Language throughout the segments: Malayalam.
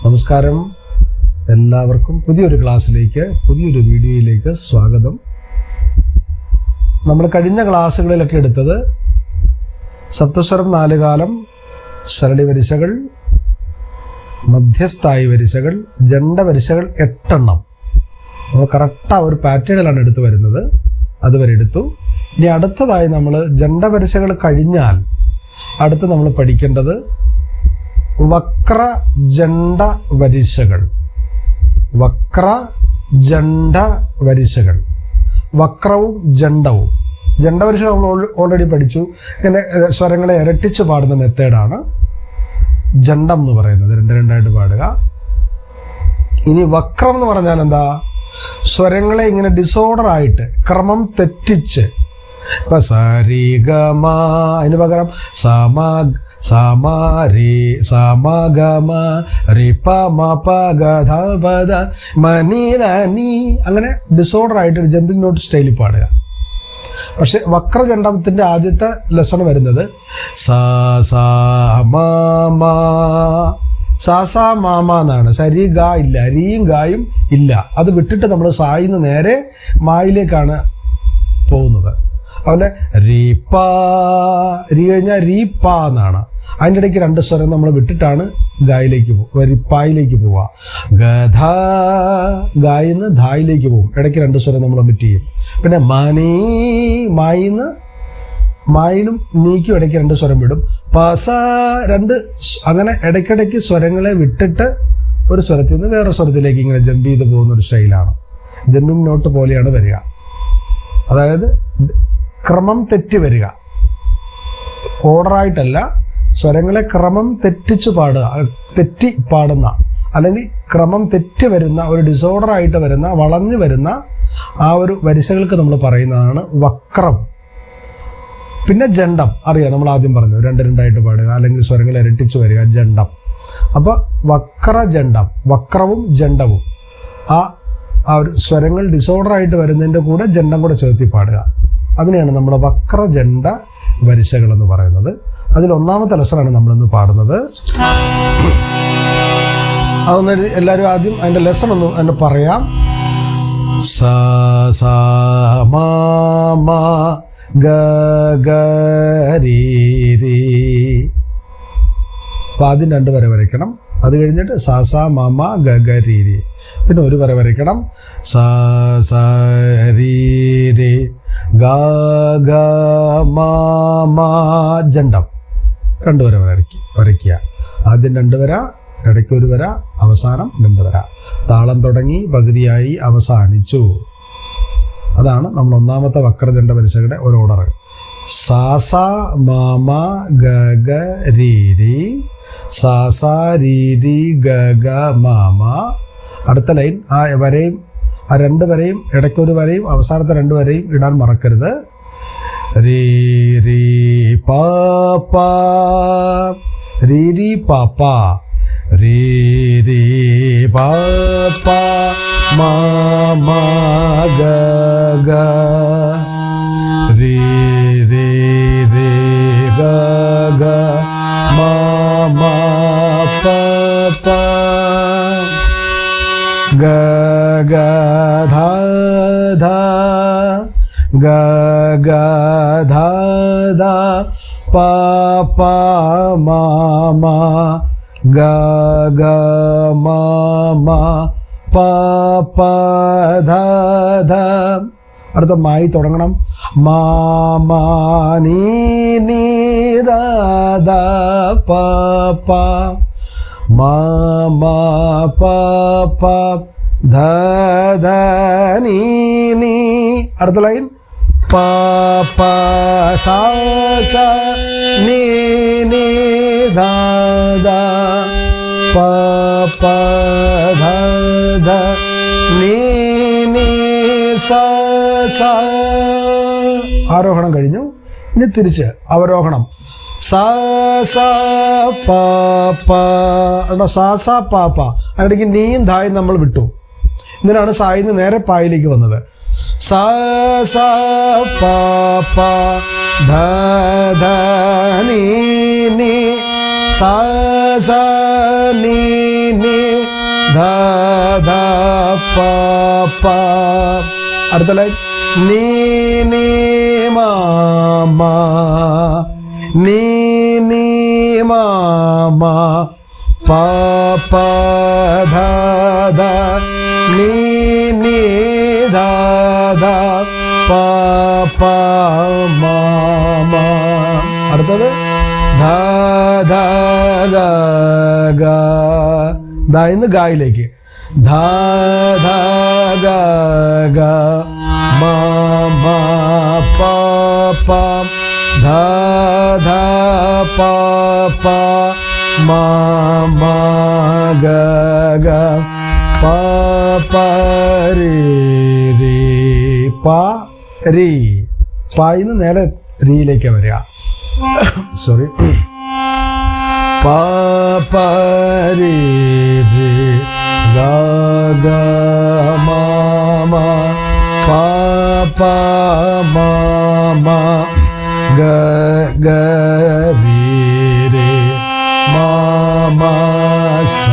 നമസ്കാരം, എല്ലാവർക്കും പുതിയൊരു ക്ലാസ്സിലേക്ക്, പുതിയൊരു വീഡിയോയിലേക്ക് സ്വാഗതം. നമ്മൾ കഴിഞ്ഞ ക്ലാസ്സുകളിലൊക്കെ എടുത്തത് സപ്തസ്വരം 4 കാലം, സരളി വരിശകൾ, മധ്യസ്ഥായി വരിശകൾ, ജണ്ട വരിശകൾ 8 എണ്ണം. നമ്മൾ കറക്റ്റ് ഒരു പാറ്റേണിലാണ് എടുത്തു വരുന്നത്. അതുവരെ എടുത്തു. ഇനി അടുത്തതായി നമ്മൾ ജണ്ട വരിശകൾ കഴിഞ്ഞാൽ അടുത്ത് നമ്മൾ പഠിക്കേണ്ടത് വക്ര ജണ്ട വരിശകൾ. വക്ര ജണ്ട വരിശകൾ, വക്രവും ജണ്ടവും. ജണ്ടവരിശ നമ്മൾ ഓൾറെഡി പഠിച്ചു. ഇങ്ങനെ സ്വരങ്ങളെ ഇരട്ടിച്ച് പാടുന്ന മെത്തേഡാണ് ജണ്ടം എന്ന് പറയുന്നത്. 2-2 പാടുക. ഇനി വക്രം എന്ന് പറഞ്ഞാൽ എന്താ? സ്വരങ്ങളെ ഇങ്ങനെ ഡിസോർഡർ ആയിട്ട് ക്രമം തെറ്റിച്ച്, ഇപ്പൊ സരി ഗമ, അതിന് പകരം സമഗമ റിപ മപ ഗധ പദ മനി ധനി, അങ്ങനെ ഡിസോർഡർ ആയിട്ട് ഒരു ജമ്പിങ് നോട്ട് സ്റ്റൈലിൽ പാടുക. പക്ഷെ വക്രജണ്ഡത്തിന്റെ ആദ്യത്തെ ലെസൺ വരുന്നത് സാ മാമ എന്നാണ്. സരി ഗ ഇല്ല, രീയും ഗായും ഇല്ല. അത് വിട്ടിട്ട് നമ്മൾ സായിന്ന് നേരെ മായിലേക്കാണ് പോകുന്നത്. അതുപോലെ റീപ്പ, രീ കഴിഞ്ഞാൽ റീപ്പ എന്നാണ്. അതിൻ്റെ ഇടയ്ക്ക് 2 സ്വരം നമ്മൾ വിട്ടിട്ടാണ് ഗായിലേക്ക് പായിലേക്ക് പോവുക. ഗധ, ഗായിന്ന് ധായിലേക്ക് പോകും. ഇടയ്ക്ക് 2 സ്വരം നമ്മൾ ഒമിറ്റ് ചെയ്യും. പിന്നെ മനി, മായിനും നീക്കും ഇടയ്ക്ക് 2 സ്വരം വിടും. പസ 2, അങ്ങനെ ഇടയ്ക്കിടയ്ക്ക് സ്വരങ്ങളെ വിട്ടിട്ട് ഒരു സ്വരത്തിൽ നിന്ന് വേറെ സ്വരത്തിലേക്ക് ഇങ്ങനെ ജമ്പ് ചെയ്ത് പോകുന്ന ഒരു സ്റ്റൈലാണ്. ജമ്പിങ് നോട്ട് പോലെയാണ് വരിക. അതായത് ക്രമം തെറ്റി വരിക, ഓർഡറായിട്ടല്ല. സ്വരങ്ങളെ ക്രമം തെറ്റിച്ച് തെറ്റി പാടുന്ന, അല്ലെങ്കിൽ ക്രമം തെറ്റി വരുന്ന, ഒരു ഡിസോർഡർ ആയിട്ട് വരുന്ന, വളഞ്ഞു വരുന്ന ആ ഒരു വരിശകൾക്ക് നമ്മൾ പറയുന്നതാണ് വക്രം. പിന്നെ ജണ്ടം അറിയാം, നമ്മൾ ആദ്യം പറഞ്ഞു 2-2 പാടുക, അല്ലെങ്കിൽ സ്വരങ്ങൾ ഇരട്ടിച്ച് വരിക, ജണ്ടം. അപ്പോൾ വക്രജണ്ടം, വക്രവും ജണ്ടവും, ആ ഒരു സ്വരങ്ങൾ ഡിസോർഡർ ആയിട്ട് വരുന്നതിൻ്റെ കൂടെ ജണ്ടം കൂടെ ചേർത്തി പാടുക. അതിനെയാണ് നമ്മൾ വക്രജണ്ട വരിശകൾ എന്ന് പറയുന്നത്. അതിൽ 1ാമത്തെ ലെസണാണ് നമ്മളിന്ന് പാടുന്നത്. അതൊന്ന് എല്ലാവരും ആദ്യം അതിൻ്റെ ലെസൺ ഒന്ന് തന്നെ പറയാം. സ സ മ മ ഗ ഗ രീ രീ. അപ്പം ആദ്യം 2 വര വരയ്ക്കണം. അത് കഴിഞ്ഞിട്ട് സ സ മ മ ഗ ഗ രീ രീ. പിന്നെ 1 വര വരയ്ക്കണം. സ സ രീ രീ ഗ ഗ മ മ ജണ്ടം. 2 വര വരയ്ക്കുക. ആദ്യം 2 വര, ഇടയ്ക്ക് 1 വര, അവസാനം 2 വര. താളം തുടങ്ങി പകുതിയായി അവസാനിച്ചു. അതാണ് നമ്മൾ 1ാമത്തെ വക്രജണ്ട വരിശകളുടെ ഒരു ഓർഡർ. സാസ മാമ ഗ ഗ രീ രീ, സാസ രീ രീ ഗ ഗ മാമ. അടുത്ത ലൈൻ ആ വരയും, ആ 2 വരയും, ഇടയ്ക്ക് 1 വരയും, അവസാനത്തെ 2 വരയും ഇടാൻ മറക്കരുത്. രീ രീ പാപ്പ, രീ രീ പാപ്പ, രീ രീ പാപ്പ മാമ ഗ ഗ, രീ രീ രീ ഗ ഗ മാമ പാപ്പ ഗ ഗ ധ ധ, ഗ ഗ ധ ധ പ പ മ മ, ഗ ഗ മ മ പ പ ധ ധ. അടുത്ത മായി തുടങ്ങണം. മാ മാ നീ നീ ദ ദ പ പ, മാ മാ പ പ ധ ധ നീ നീ. അടുത്ത ലൈൻ പ പ സ സ നീ നീ ധ ധ പ പ ധ ധ നീ നീ സ സ. ആരോഹണം കഴിഞ്ഞു. ഇനി തിരിച്ച് അവരോഹണം. സ സ പ പ, സ സ പ പ. അതിനിടയ്ക്ക് നീയും ധായും നമ്മൾ വിട്ടു. ഇതിനാണ് സായിന്ന് നേരെ പായിലേക്ക് വന്നത്. സ സ പ പ ധ ധ നീ നീ, സ സ നീ നീ ധ ധ പ പ. അടുത്ത ലൈൻ നീ നീ മാ മാ നീ നീ മാ മാ പ പ ധ ധ നീ നീ ധ ധ പ പ മാ മാ. അടുത്തത് ധ ധ ഗ ഗ. ദ ഇന്ന് ഗായിലേക്ക് ധ ധ ഗ ഗ മ മ പ പ ധ ധ പ പ മ മ ഗ ഗ പ പ രി രി പ രി. പ ഇന്ന് നേരെ റിയിലേക്ക് വരിക. സോറി. പ പ രി രി ഗ ഗ മ മ പ പ മ മ ഗ ഗ രി രി മ മ സ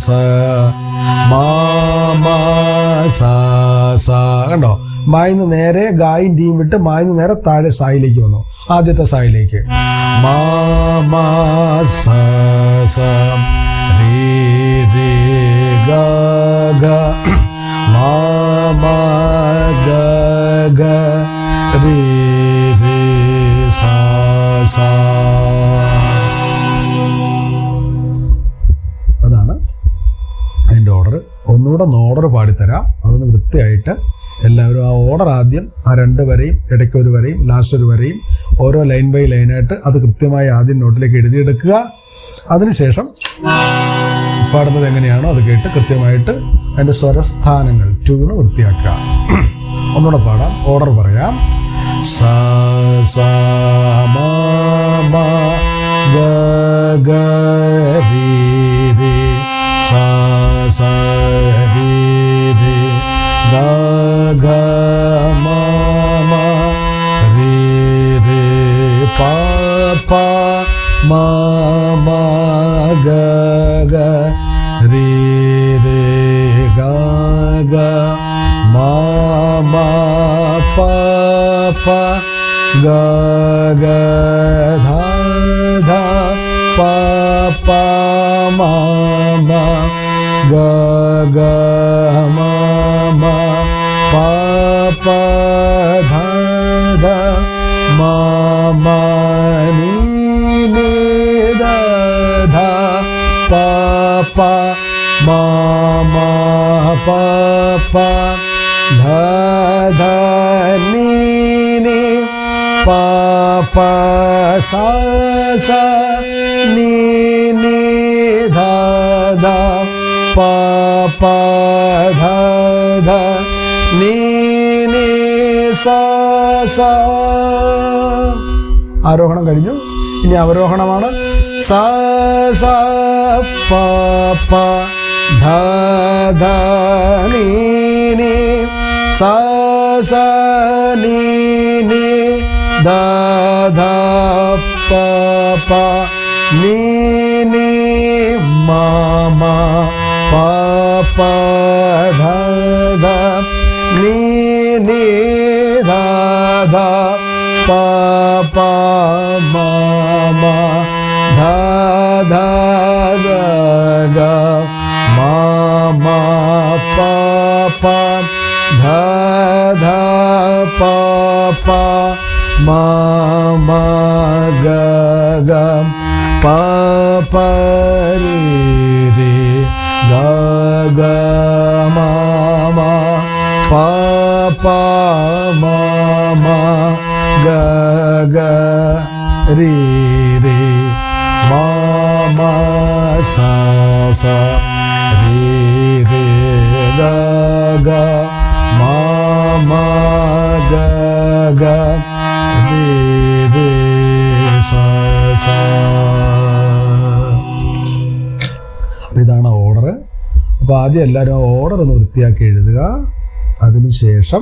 സ മ മ സ സ. കണ്ടോ, മായിന്ന് നേരെ ഗായും ടീം വിട്ട് മായിന്ന് നേരെ താഴെ സായിലേക്ക് വന്നു. ആദ്യത്തെ സായിലേക്ക് മ മ സ സ രി രി ഗ ഗ മ മ ഗ ഗ രി രി സ സ. അതാണ് അതിൻ്റെ ഓർഡർ. ഒന്നുകൂടെ ഓർഡർ പാടിത്തരാം, അതൊന്ന് വൃത്തിയായിട്ട് എല്ലാവരും ആ ഓർഡർ ആദ്യം ആ 2 വരെയും ഇടയ്ക്ക് 1 വരെയും ലാസ്റ്റ് 1 വരെയും ഓരോ ലൈൻ ബൈ ലൈനായിട്ട് അത് കൃത്യമായി ആദ്യം നോട്ടിലേക്ക് എഴുതിയെടുക്കുക. അതിനുശേഷം പാടുന്നത് എങ്ങനെയാണോ അത് കേട്ട് കൃത്യമായിട്ട് അതിൻ്റെ സ്വരസ്ഥാനങ്ങൾ ട്യൂണ് വൃത്തിയാക്കുക. ഒന്നുകൂടെ പാടാം, ഓർഡർ പറയാം. സ സ മ മ ഗ ഗ രി രി സ സ രി രി ഗ ഗ മ മ രി രി പ പ മ മ ഗ ഗ രി രി ഗ ഗ മ മ പ പ ഗ ഗ ധ ധ പ പ മ മ ഗ ഗ മ മ പ പ ധ ധ മ മ നീ നീ ധ ധ പ പ മ മ പ പ ധ ധ നീ നീ പ പ സ സ നീ നീ ധ ധ പ പ ധ ധ നീ നീ സ സ. ആരോഹണം കഴിഞ്ഞു, ഇനി അവരോഹണമാണ്. സ സ പ പ ധ ധ നീ നീ സ സ നീ നീ ധ ധ പ പ നീ നീ മ മ പ പ ധ ധ നീ നീ ധ ധ പ പ മ മ ധ ധ ഗ ഗ മ മ പ പ ധ ധ പ പ മ മ ഗ ഗ പ പ രി രി ഗ ഗ മ മ പ പ മ മ ഗ ഗ രി രി മ മ സ സ രി രി ഗ ഗ മ മ ഗ ഗ രി രി സ സ. ഇതാണ് ഓർഡർ. അപ്പോൾ ആദ്യം എല്ലാവരും ഓർഡർ ഒന്ന് വൃത്തിയാക്കി എഴുതുക. അതിനുശേഷം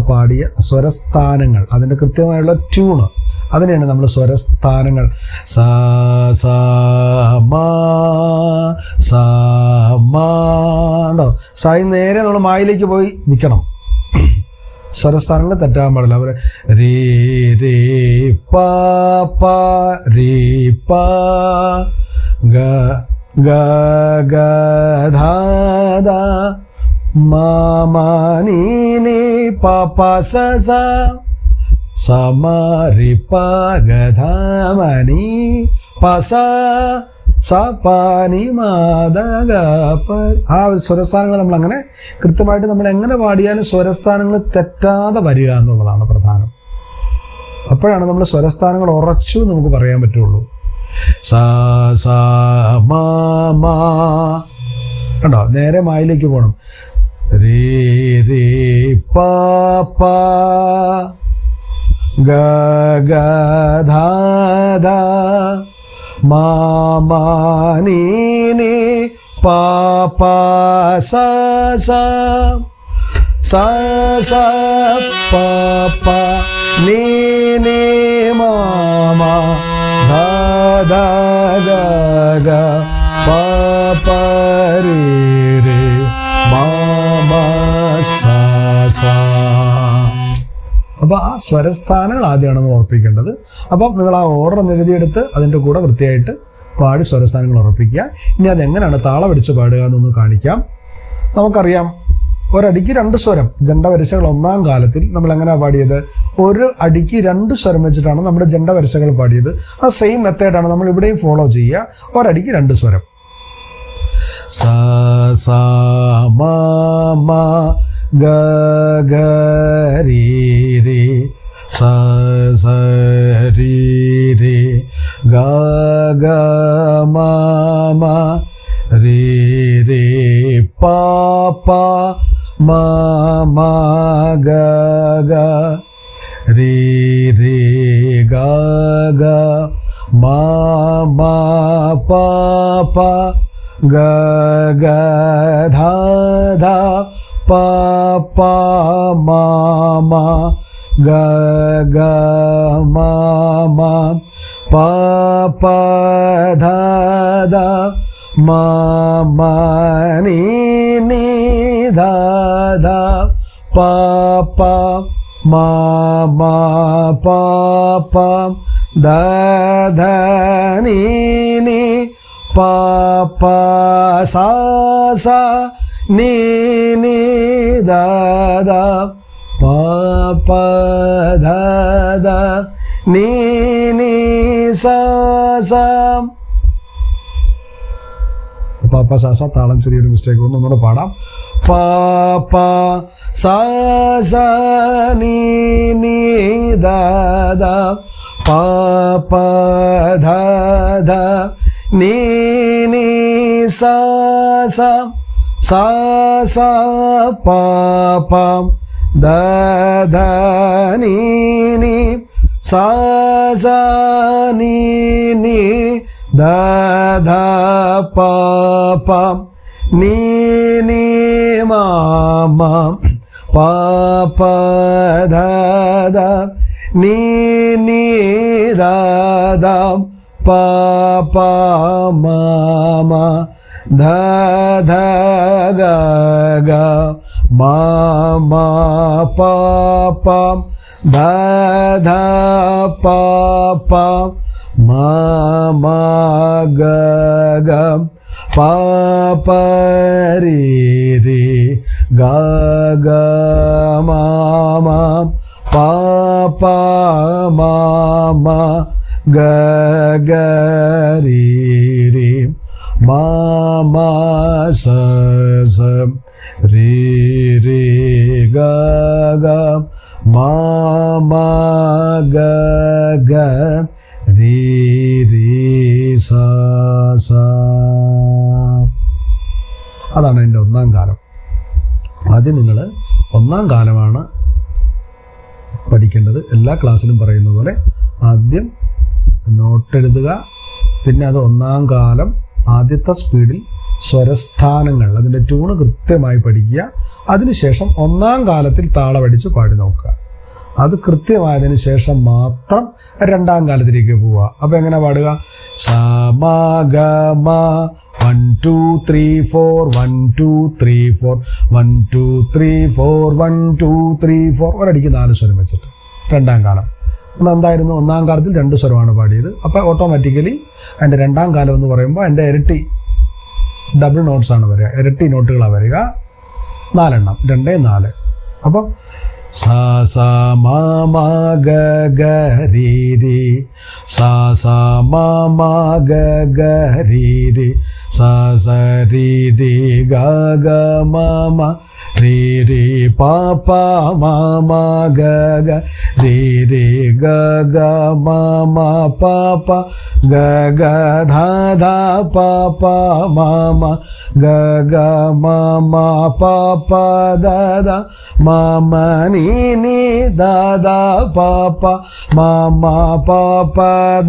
പാടിയ സ്വരസ്ഥാനങ്ങൾ, അതിൻ്റെ കൃത്യമായുള്ള ട്യൂണ്, അതിനെയാണ് നമ്മൾ സ്വരസ്ഥാനങ്ങൾ. സ സ മ സ ഉണ്ടോ, സായി നേരെ നമ്മൾ മായിലേക്ക് പോയി നിൽക്കണം. സ്വരസ്ഥാനങ്ങൾ തെറ്റാൻ പാടില്ല. അവർ രീ രേ പ പ രീ പ ഗ ഗ ഗ ധ ധ മ മ നീ നീ പ പ സ സ സ മ രി പ ഗ ധ മ നീ പ സ സ പ നി മ ധ ഗ പ. ആ ഒരു സ്വരസ്ഥാനങ്ങൾ നമ്മൾ അങ്ങനെ കൃത്യമായിട്ട് നമ്മൾ എങ്ങനെ പാടിയാലും സ്വരസ്ഥാനങ്ങൾ തെറ്റാതെ വരിക എന്നുള്ളതാണ് പ്രധാനം. അപ്പോഴാണ് നമ്മൾ സ്വരസ്ഥാനങ്ങൾ ഉറച്ചു നമുക്ക് പറയാൻ പറ്റുള്ളൂ. സ സ മ മ കണ്ടോ, നേരെ മായിലേക്ക് പോകണം. രേ രേ പ പ ഗ ഗ ധ ധ മ മ നീ നീ പ പ സ സ സ സ പ പ നീ നീ മ മ ധ ധ ഗ ഗ പ പ രി രി മ മ സ സ. അപ്പോൾ ആ സ്വരസ്ഥാനങ്ങൾ ആദ്യമാണ് നമ്മൾ ഉറപ്പിക്കേണ്ടത്. അപ്പം നിങ്ങൾ ആ ഓർഡർ എഴുതിയെടുത്ത് അതിൻ്റെ കൂടെ വൃത്തിയായിട്ട് പാടി സ്വരസ്ഥാനങ്ങൾ ഉറപ്പിക്കുക. ഇനി അതെങ്ങനെയാണ് താളമടിച്ച് പാടുക എന്നൊന്ന് കാണിക്കാം. നമുക്കറിയാം, ഒരടിക്ക് 2 സ്വരം, ജണ്ട വരിസകൾ ഒന്നാം കാലത്തിൽ നമ്മൾ എങ്ങനെയാണ് പാടിയത്? ഒരു അടിക്ക് 2 സ്വരം വെച്ചിട്ടാണ് നമ്മുടെ ജണ്ട വരിസകൾ പാടിയത്. ആ സെയിം മെത്തേഡാണ് നമ്മൾ ഇവിടെയും ഫോളോ ചെയ്യുക. ഒരടിക്ക് 2 സ്വരം. സ സ മ മ ഗ ഗ രി രി സ സ രി രി ഗ ഗ മ മ രി രി പ പ മ മ ഗ ഗ രി രി ഗ ഗ മ മ പ പ ഗ ഗ ധ ധ പ പ മ മ ഗ ഗ മ മ പ പ ധ ധ മ മ നീ നീ ധ ധ പ പ മ മ പ പ ധ ധ നീ നീ പ പ സ സ നീ നീ ധ ധ പ പ ധ ധ നീ നീ സ സ. പാപ്പ സാസ താളം ചെറിയൊരു മിസ്റ്റേക്ക് ഒന്നുകൂടെ പാടാം. പ പ സ സ നീ നീ ധ ധ പ പ ധ ധ നീ നീ സ സ സ സ പ പ ധ ധ നീ നീ സ സ നീ നീ ധ ധ പ പ നീ നീ മ മ പ പ ധ ധ നീ നീ ധ ധ പ പ മ മ ധ ധ ഗ ഗ മ മ പ പ ധ ധ പ പ മ മ ഗ ഗ പ പ രി രി ഗ ഗ മ മ പ പ മ മ ഗ ഗ രി രി മ മ സ സ രി രി ഗ ഗ മ മ ഗ ഗ രി രി സ സ. അതാണ് എൻ്റെ ഒന്നാം കാലം. ആദ്യം നിങ്ങൾ ഒന്നാം കാലമാണ് പഠിക്കേണ്ടത്. എല്ലാ ക്ലാസ്സിലും പറയുന്ന പോലെ ആദ്യം നോട്ട് എഴുതുക, പിന്നെ അത് ഒന്നാം കാലം ആദ്യത്തെ സ്പീഡിൽ സ്വരസ്ഥാനങ്ങൾ അതിൻ്റെ ട്യൂണ് കൃത്യമായി പഠിക്കുക. അതിനുശേഷം ഒന്നാം കാലത്തിൽ താളമടിച്ച് പാടി നോക്കുക. അത് കൃത്യമായതിനു ശേഷം മാത്രം രണ്ടാം കാലത്തിലേക്ക് പോവുക. അപ്പോൾ എങ്ങനെ പാടുക? സ മ ഗ മ 1 2 3 4 1 2 3 4 1 2 3 4 1 2 3 4 ഒരടിക്ക് 4 സ്വരം വെച്ചിട്ട് രണ്ടാം കാലം. നമ്മൾ എന്തായിരുന്നു, ഒന്നാം കാലത്തിൽ 2 സ്വരമാണ് പാടിയത്. അപ്പോൾ ഓട്ടോമാറ്റിക്കലി അതിൻ്റെ രണ്ടാം കാലം എന്ന് പറയുമ്പോൾ അതിൻ്റെ ഇരട്ടി ഡബിൾ നോട്ട്സാണ് വരിക, ഇരട്ടി നോട്ടുകളാണ് വരിക. 4 എണ്ണം, 2 4. അപ്പോൾ സ സ മ മ ഗ ഗ രി രി, സ സ മ മ ഗ ഗ രി രി, സ സ രി രി ഗ ഗ മ മ രി രി പ പ മ മ ഗ ഗ രി രി ഗ ഗ മ മ പ പ ഗ ഗ ധ ധ പ പ മ മ ഗ ഗ മ മ പ പ ദ ദ മ മ നീ നീ ദ ദ പ പ മ മ പ പ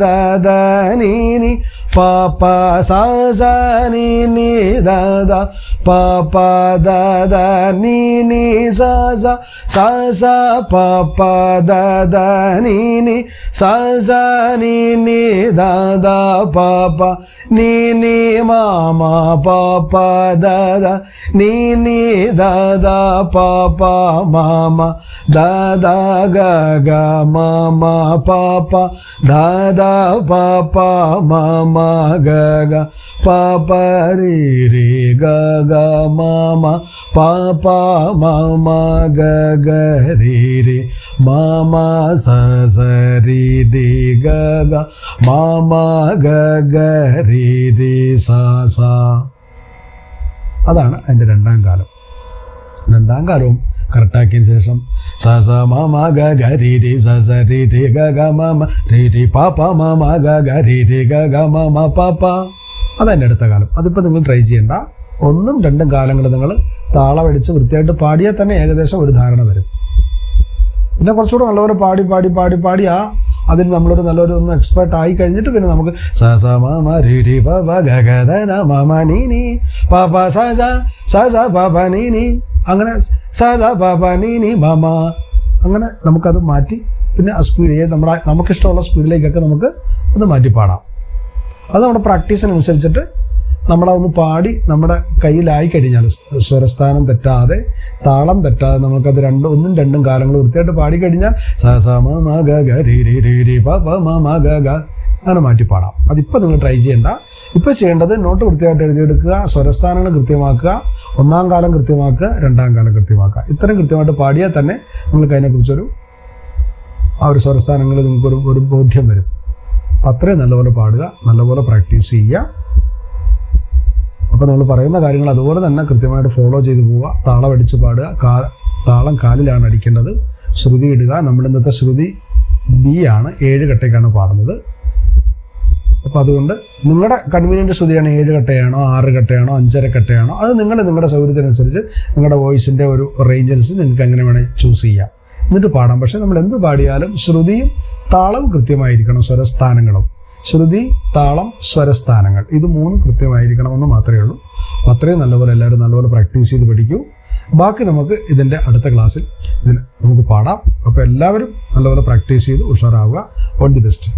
ദ ദ നീ നീ പ പ സ സ നീ നീ ദ ദ പ പ ദ ദ നീ നീ സ സ സ സ പ പ ദ ദ നീ നീ സ സ നീ നീ ദ ദ പ പ നീ നീ മ മ പ പ ദ ദ നീ നീ ദ ദ പ പ മ മ ദ ദ ഗ ഗ മ മ പ പ ദ ദ പ പ മ മ ഗ ഗ പ പ രി രി ഗ ഗ മ മ പ പ മ മ ഗ ഗ രി രി മ മ സ സ രി രി ഗ ഗ മ മ ഗ ഗ രി രി സ സ. അതാണ് അതിൻ്റെ രണ്ടാം കാലം. രണ്ടാം കാലവും കറക്റ്റാക്കിയതിന് ശേഷം സ സ മ മ ഗ ഗ രി രി സ സ രി രി ഗ ഗ മ മ രി രി പ പ മ മ ഗ ഗ രി രി ഗ ഗ മ മ പ പ. അതതിൻ്റെ അടുത്ത കാലം. അതിപ്പോൾ നിങ്ങൾ ട്രൈ ചെയ്യേണ്ട. 1 2 കാലങ്ങൾ നിങ്ങൾ താളമടിച്ച് വൃത്തിയായിട്ട് പാടിയാൽ തന്നെ ഏകദേശം ഒരു ധാരണ വരും. പിന്നെ കുറച്ചുകൂടെ നല്ലപോലെ പാടി പാടി പാടി പാടി അതിൽ നമ്മളൊരു നല്ലൊരു ഒന്ന് എക്സ്പേർട്ട് ആയി കഴിഞ്ഞിട്ട് പിന്നെ നമുക്ക് സ സ മ മ രി രി പ പ ഗ ഗ ധ ധ മ മ നീ നീ പ പ സ സ സ സ പ പ നീ നീ, അങ്ങനെ സ സ പ പ നീ നീ മ മ, അങ്ങനെ നമുക്കത് മാറ്റി പിന്നെ ആ സ്പീഡ് നമുക്കിഷ്ടമുള്ള സ്പീഡിലേക്കൊക്കെ നമുക്ക് അത് മാറ്റി പാടാം. അത് നമ്മുടെ പ്രാക്ടീസിനനുസരിച്ചിട്ട് നമ്മളതൊന്ന് പാടി നമ്മുടെ കയ്യിലായി കഴിഞ്ഞാൽ സ്വരസ്ഥാനം തെറ്റാതെ താളം തെറ്റാതെ നമുക്കത് 1 2 കാലങ്ങൾ വൃത്തിയായിട്ട് പാടിക്കഴിഞ്ഞാൽ സ സ മ മ ഗ ഗ രി രി രി രി പ പ മ മ ഗ ഗ അങ്ങനെ മാറ്റി പാടാം. അതിപ്പോൾ നിങ്ങൾ ട്രൈ ചെയ്യേണ്ട. ഇപ്പോൾ ചെയ്യേണ്ടത് നോട്ട് വൃത്തിയായിട്ട് എഴുതിയെടുക്കുക, സ്വരസ്ഥാനങ്ങൾ കൃത്യമാക്കുക, 1ാം കാലം കൃത്യമാക്കുക, 2ാം കാലം കൃത്യമാക്കുക. ഇത്രയും കൃത്യമായിട്ട് പാടിയാൽ തന്നെ നിങ്ങൾക്ക് അതിനെക്കുറിച്ചൊരു ആ ഒരു സ്വരസ്ഥാനങ്ങൾ നിങ്ങൾക്കൊരു ബോധ്യം വരും. അപ്പം അത്രയും നല്ലപോലെ പാടുക, നല്ലപോലെ പ്രാക്ടീസ് ചെയ്യുക. അപ്പോൾ നമ്മൾ പറയുന്ന കാര്യങ്ങൾ അതുപോലെ തന്നെ കൃത്യമായിട്ട് ഫോളോ ചെയ്ത് പോവുക. താളം അടിച്ച് പാടുക. താളം കാലിലാണ് അടിക്കേണ്ടത്. ശ്രുതി ഇടുക. നമ്മൾ ഇന്നത്തെ ശ്രുതി ബി ആണ്, 7 കട്ടയ്ക്കാണ് പാടുന്നത്. അപ്പോൾ അതുകൊണ്ട് നിങ്ങളുടെ കൺവീനിയൻറ്റ് ശ്രുതിയാണ് 7 കട്ടയാണോ 6 കട്ടയാണോ 5.5 കട്ടയാണോ അത് നിങ്ങളുടെ സൗകര്യത്തിനനുസരിച്ച് നിങ്ങളുടെ വോയിസിൻ്റെ ഒരു റേഞ്ച് അനുസരിച്ച് നിങ്ങൾക്ക് എങ്ങനെ വേണേൽ ചൂസ് ചെയ്യാം, എന്നിട്ട് പാടാം. പക്ഷേ നമ്മൾ എന്ത് പാടിയാലും ശ്രുതിയും താളവും കൃത്യമായിരിക്കണം. സ്വരസ്ഥാനങ്ങളും ശ്രുതി, താളം, സ്വരസ്ഥാനങ്ങൾ ഇത് 3 കൃത്യമായിരിക്കണമെന്ന് മാത്രമേ ഉള്ളൂ. അപ്പോൾ അത്രയും നല്ലപോലെ എല്ലാവരും നല്ലപോലെ പ്രാക്ടീസ് ചെയ്ത് പഠിക്കൂ. ബാക്കി നമുക്ക് ഇതിൻ്റെ അടുത്ത ക്ലാസ്സിൽ നമുക്ക് പാടാം. അപ്പോൾ എല്ലാവരും നല്ലപോലെ പ്രാക്ടീസ് ചെയ്ത് ഉഷാറാവുക. All the best.